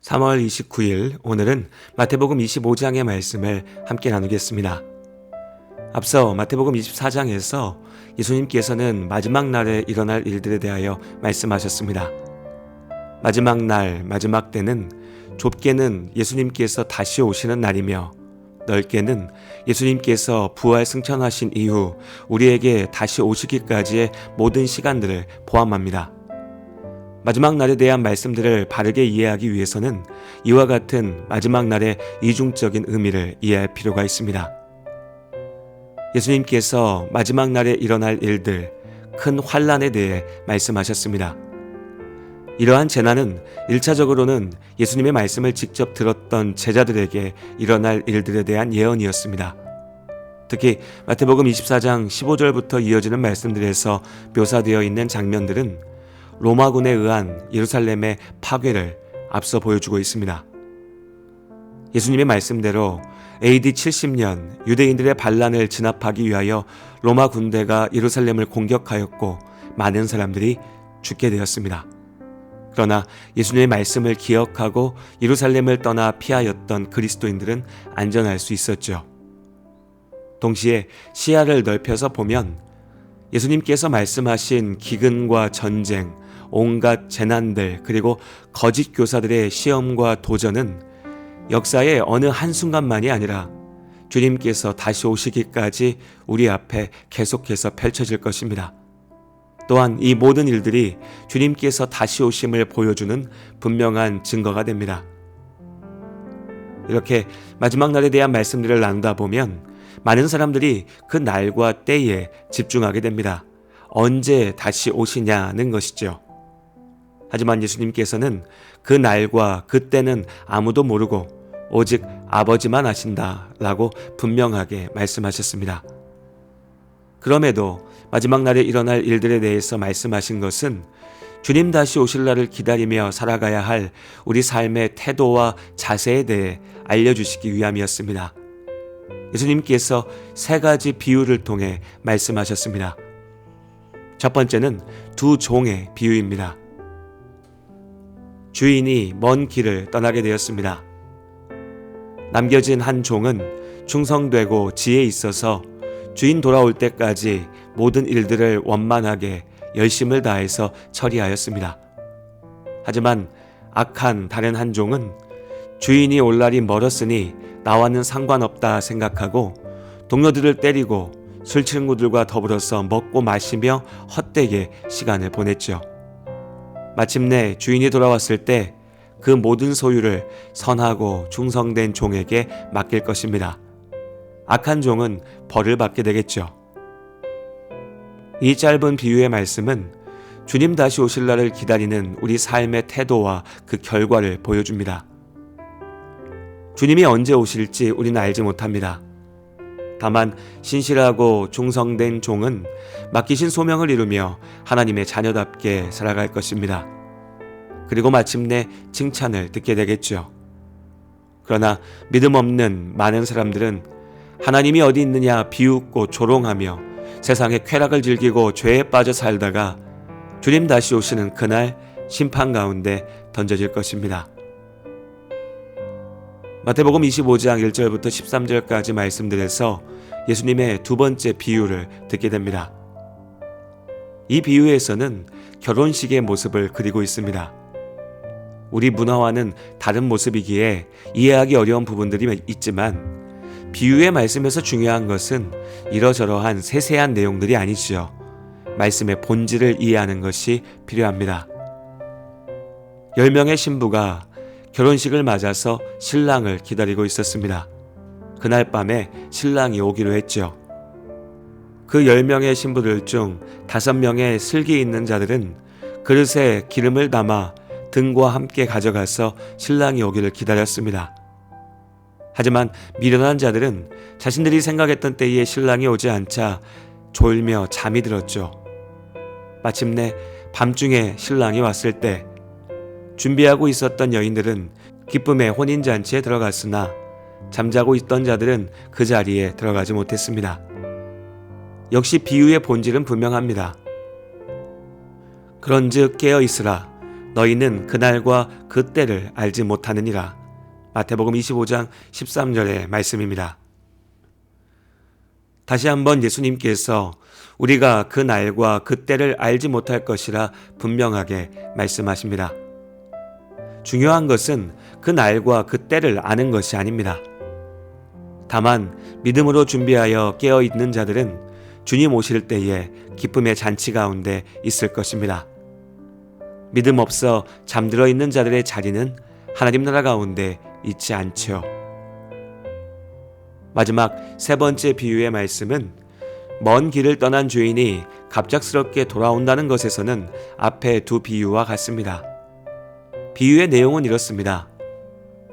3월 29일 오늘은 마태복음 25장의 말씀을 함께 나누겠습니다. 앞서 마태복음 24장에서 예수님께서는 마지막 날에 일어날 일들에 대하여 말씀하셨습니다. 마지막 날, 마지막 때는 좁게는 예수님께서 다시 오시는 날이며 넓게는 예수님께서 부활 승천하신 이후 우리에게 다시 오시기까지의 모든 시간들을 포함합니다. 마지막 날에 대한 말씀들을 바르게 이해하기 위해서는 이와 같은 마지막 날의 이중적인 의미를 이해할 필요가 있습니다. 예수님께서 마지막 날에 일어날 일들, 큰 환난에 대해 말씀하셨습니다. 이러한 재난은 1차적으로는 예수님의 말씀을 직접 들었던 제자들에게 일어날 일들에 대한 예언이었습니다. 특히 마태복음 24장 15절부터 이어지는 말씀들에서 묘사되어 있는 장면들은 로마군에 의한 예루살렘의 파괴를 앞서 보여주고 있습니다. 예수님의 말씀대로 AD 70년 유대인들의 반란을 진압하기 위하여 로마 군대가 예루살렘을 공격하였고 많은 사람들이 죽게 되었습니다. 그러나 예수님의 말씀을 기억하고 예루살렘을 떠나 피하였던 그리스도인들은 안전할 수 있었죠. 동시에 시야를 넓혀서 보면 예수님께서 말씀하신 기근과 전쟁, 온갖 재난들 그리고 거짓 교사들의 시험과 도전은 역사의 어느 한순간만이 아니라 주님께서 다시 오시기까지 우리 앞에 계속해서 펼쳐질 것입니다. 또한 이 모든 일들이 주님께서 다시 오심을 보여주는 분명한 증거가 됩니다. 이렇게 마지막 날에 대한 말씀들을 나누다 보면 많은 사람들이 그 날과 때에 집중하게 됩니다. 언제 다시 오시냐는 것이죠. 하지만 예수님께서는 그 날과 그 때는 아무도 모르고 오직 아버지만 아신다라고 분명하게 말씀하셨습니다. 그럼에도 마지막 날에 일어날 일들에 대해서 말씀하신 것은 주님 다시 오실 날을 기다리며 살아가야 할 우리 삶의 태도와 자세에 대해 알려주시기 위함이었습니다. 예수님께서 3가지 비유를 통해 말씀하셨습니다. 첫 번째는 2 종의 비유입니다. 주인이 먼 길을 떠나게 되었습니다. 남겨진 한 종은 충성되고 지혜 있어서 주인 돌아올 때까지 모든 일들을 원만하게 열심을 다해서 처리하였습니다. 하지만 악한 다른 한 종은 주인이 올 날이 멀었으니 나와는 상관없다 생각하고 동료들을 때리고 술 친구들과 더불어서 먹고 마시며 헛되게 시간을 보냈죠. 마침내 주인이 돌아왔을 때 그 모든 소유를 선하고 충성된 종에게 맡길 것입니다. 악한 종은 벌을 받게 되겠죠. 이 짧은 비유의 말씀은 주님 다시 오실 날을 기다리는 우리 삶의 태도와 그 결과를 보여줍니다. 주님이 언제 오실지 우리는 알지 못합니다. 다만 신실하고 충성된 종은 맡기신 소명을 이루며 하나님의 자녀답게 살아갈 것입니다. 그리고 마침내 칭찬을 듣게 되겠죠. 그러나 믿음 없는 많은 사람들은 하나님이 어디 있느냐 비웃고 조롱하며 세상의 쾌락을 즐기고 죄에 빠져 살다가 주님 다시 오시는 그날 심판 가운데 던져질 것입니다. 마태복음 25장 1절부터 13절까지 말씀들에서 예수님의 2번째 비유를 듣게 됩니다. 이 비유에서는 결혼식의 모습을 그리고 있습니다. 우리 문화와는 다른 모습이기에 이해하기 어려운 부분들이 있지만 비유의 말씀에서 중요한 것은 이러저러한 세세한 내용들이 아니죠. 말씀의 본질을 이해하는 것이 필요합니다. 10명의 신부가 결혼식을 맞아서 신랑을 기다리고 있었습니다. 그날 밤에 신랑이 오기로 했죠. 그 10명의 신부들 중 5명의 슬기 있는 자들은 그릇에 기름을 담아 등과 함께 가져가서 신랑이 오기를 기다렸습니다. 하지만 미련한 자들은 자신들이 생각했던 때에 신랑이 오지 않자 졸며 잠이 들었죠. 마침내 밤중에 신랑이 왔을 때 준비하고 있었던 여인들은 기쁨의 혼인잔치에 들어갔으나 잠자고 있던 자들은 그 자리에 들어가지 못했습니다. 역시 비유의 본질은 분명합니다. 그런즉 깨어 있으라 너희는 그날과 그 때를 알지 못하느니라. 마태복음 25장 13절의 말씀입니다. 다시 한번 예수님께서 우리가 그 날과 그 때를 알지 못할 것이라 분명하게 말씀하십니다. 중요한 것은 그 날과 그 때를 아는 것이 아닙니다. 다만 믿음으로 준비하여 깨어있는 자들은 주님 오실 때에 기쁨의 잔치 가운데 있을 것입니다. 믿음 없어 잠들어 있는 자들의 자리는 하나님 나라 가운데 있지 않죠. 마지막 세 번째 비유의 말씀은 먼 길을 떠난 주인이 갑작스럽게 돌아온다는 것에서는 앞에 두 비유와 같습니다. 비유의 내용은 이렇습니다.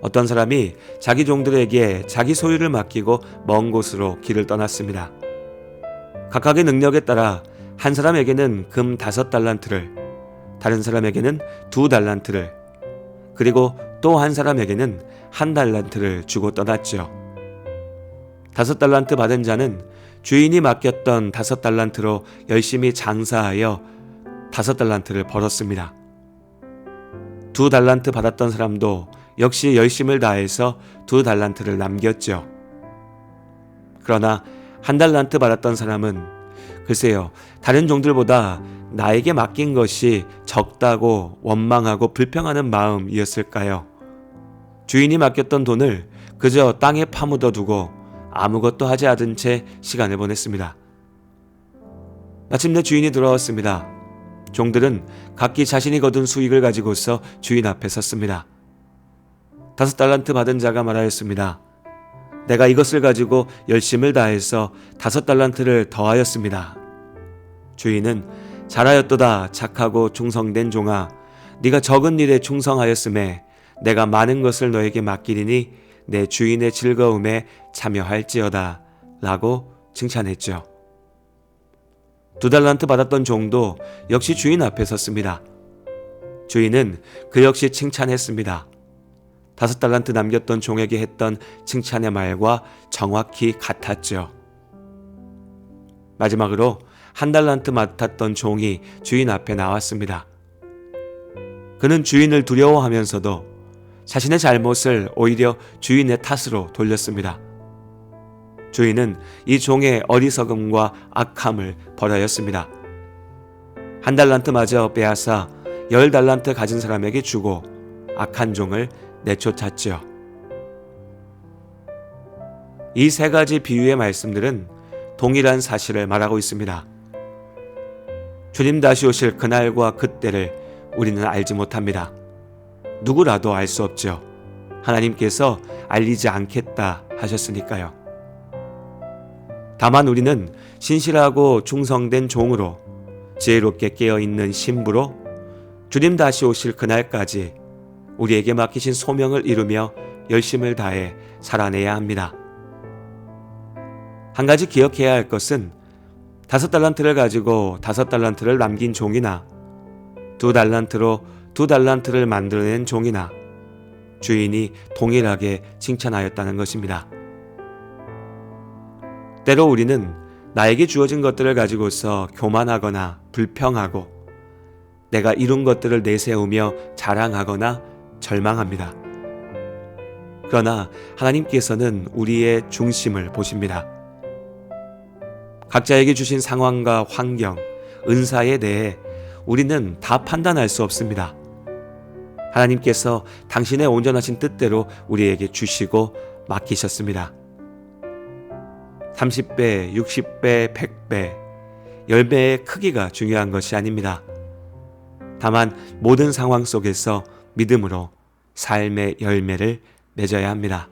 어떤 사람이 자기 종들에게 자기 소유를 맡기고 먼 곳으로 길을 떠났습니다. 각각의 능력에 따라 한 사람에게는 금 5달란트를, 다른 사람에게는 2달란트를, 그리고 또 한 사람에게는 1달란트를 주고 떠났죠. 5달란트 받은 자는 주인이 맡겼던 5달란트로 열심히 장사하여 5달란트를 벌었습니다. 2달란트 받았던 사람도 역시 열심을 다해서 2달란트를 남겼죠. 그러나 1달란트 받았던 사람은 글쎄요, 다른 종들보다 나에게 맡긴 것이 적다고 원망하고 불평하는 마음이었을까요? 주인이 맡겼던 돈을 그저 땅에 파묻어 두고 아무것도 하지 않은 채 시간을 보냈습니다. 마침내 주인이 돌아왔습니다. 종들은 각기 자신이 거둔 수익을 가지고서 주인 앞에 섰습니다. 5달란트 받은 자가 말하였습니다. 내가 이것을 가지고 열심을 다해서 5달란트를 더하였습니다. 주인은 잘하였도다 착하고 충성된 종아, 네가 적은 일에 충성하였음에 내가 많은 것을 너에게 맡기리니 내 주인의 즐거움에 참여할지어다 라고 칭찬했죠. 2달란트 받았던 종도 역시 주인 앞에 섰습니다. 주인은 그 역시 칭찬했습니다. 5달란트 남겼던 종에게 했던 칭찬의 말과 정확히 같았죠. 마지막으로 1달란트 맡았던 종이 주인 앞에 나왔습니다. 그는 주인을 두려워하면서도 자신의 잘못을 오히려 주인의 탓으로 돌렸습니다. 주인은 이 종의 어리석음과 악함을 벌하였습니다. 1달란트마저 빼앗아 10달란트 가진 사람에게 주고 악한 종을 내쫓았지요. 이 세 가지 비유의 말씀들은 동일한 사실을 말하고 있습니다. 주님 다시 오실 그날과 그때를 우리는 알지 못합니다. 누구라도 알 수 없죠. 하나님께서 알리지 않겠다 하셨으니까요. 다만 우리는 신실하고 충성된 종으로 지혜롭게 깨어있는 신부로 주님 다시 오실 그날까지 우리에게 맡기신 소명을 이루며 열심을 다해 살아내야 합니다. 한 가지 기억해야 할 것은 5달란트를 가지고 5달란트를 남긴 종이나 2달란트로 2달란트를 만들어낸 종이나 주인이 동일하게 칭찬하였다는 것입니다. 때로 우리는 나에게 주어진 것들을 가지고서 교만하거나 불평하고 내가 이룬 것들을 내세우며 자랑하거나 절망합니다. 그러나 하나님께서는 우리의 중심을 보십니다. 각자에게 주신 상황과 환경, 은사에 대해 우리는 다 판단할 수 없습니다. 하나님께서 당신의 온전하신 뜻대로 우리에게 주시고 맡기셨습니다. 30배, 60배, 100배, 열매의 크기가 중요한 것이 아닙니다. 다만 모든 상황 속에서 믿음으로 삶의 열매를 맺어야 합니다.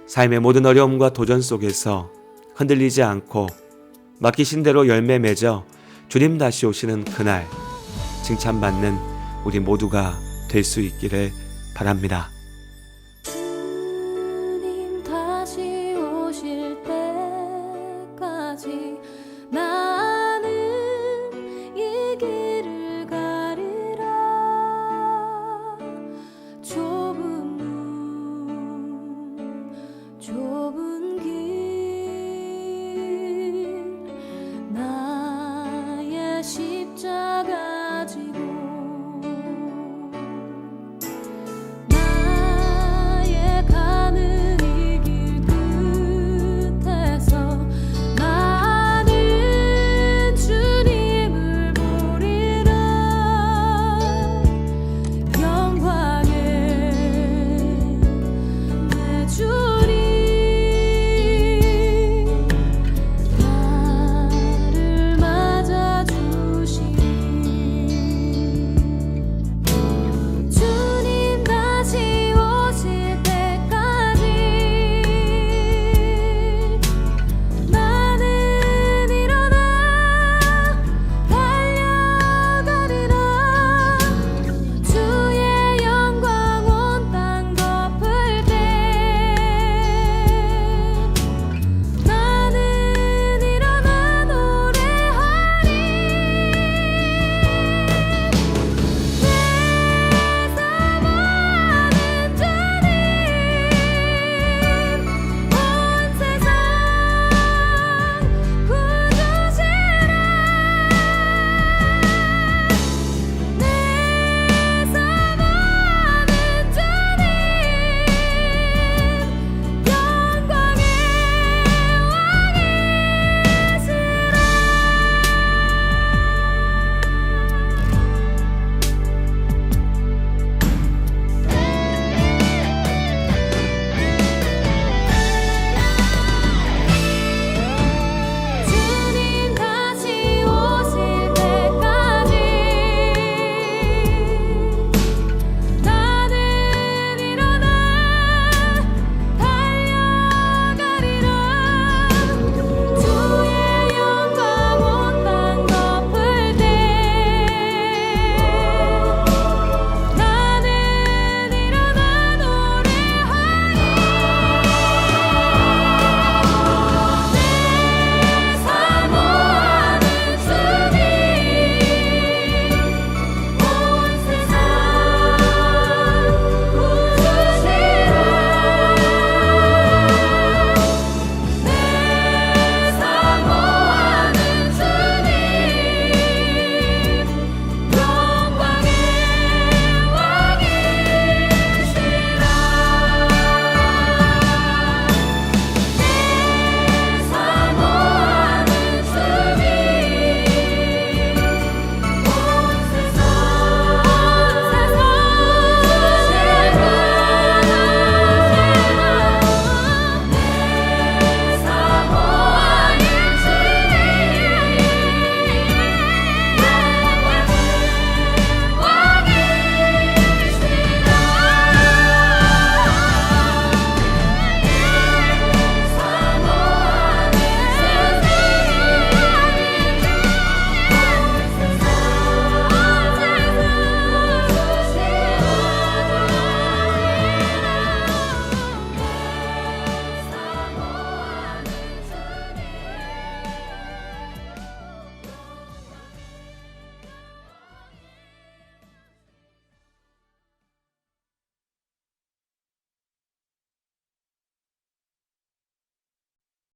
삶의 모든 어려움과 도전 속에서 흔들리지 않고 맡기신 대로 열매 맺어 주님 다시 오시는 그날 칭찬받는 우리 모두가 될 수 있기를 바랍니다.